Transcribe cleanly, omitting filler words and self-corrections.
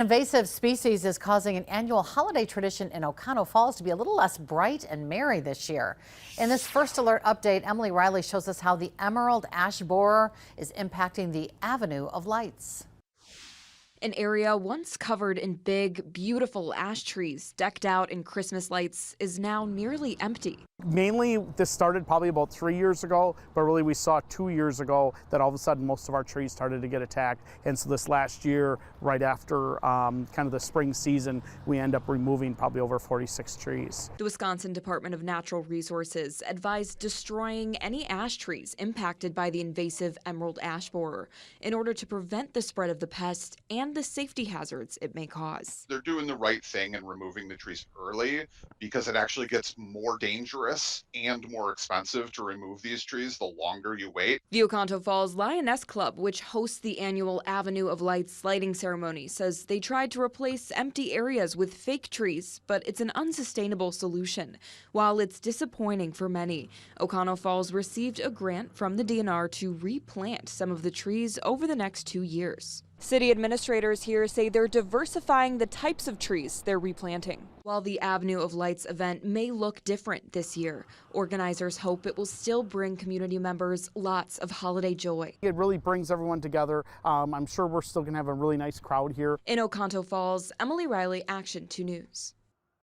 Invasive species is causing an annual holiday tradition in Oconto Falls to be a little less bright and merry this year. In this first alert update, Emily Riley shows us how the emerald ash borer is impacting the Avenue of Lights. An area once covered in big, beautiful ash trees decked out in Christmas lights is now nearly empty. Mainly, this started probably about 3 years ago, but really we saw 2 years ago that all of a sudden most of our trees started to get attacked. And so this last year, right after kind of the spring season, we end up removing probably over 46 trees. The Wisconsin Department of Natural Resources advised destroying any ash trees impacted by the invasive emerald ash borer in order to prevent the spread of the pest and the safety hazards it may cause. They're doing the right thing and removing the trees early because it actually gets more dangerous and more expensive to remove these trees the longer you wait. The Oconto Falls Lioness Club, which hosts the annual Avenue of Lights lighting ceremony, says they tried to replace empty areas with fake trees, but it's an unsustainable solution. While it's disappointing for many, Oconto Falls received a grant from the DNR to replant some of the trees over the next 2 years. City administrators here say they're diversifying the types of trees they're replanting. While the Avenue of Lights event may look different this year, organizers hope it will still bring community members lots of holiday joy. It really brings everyone together. I'm sure we're still going to have a really nice crowd here. In Oconto Falls, Emily Riley, Action 2 News.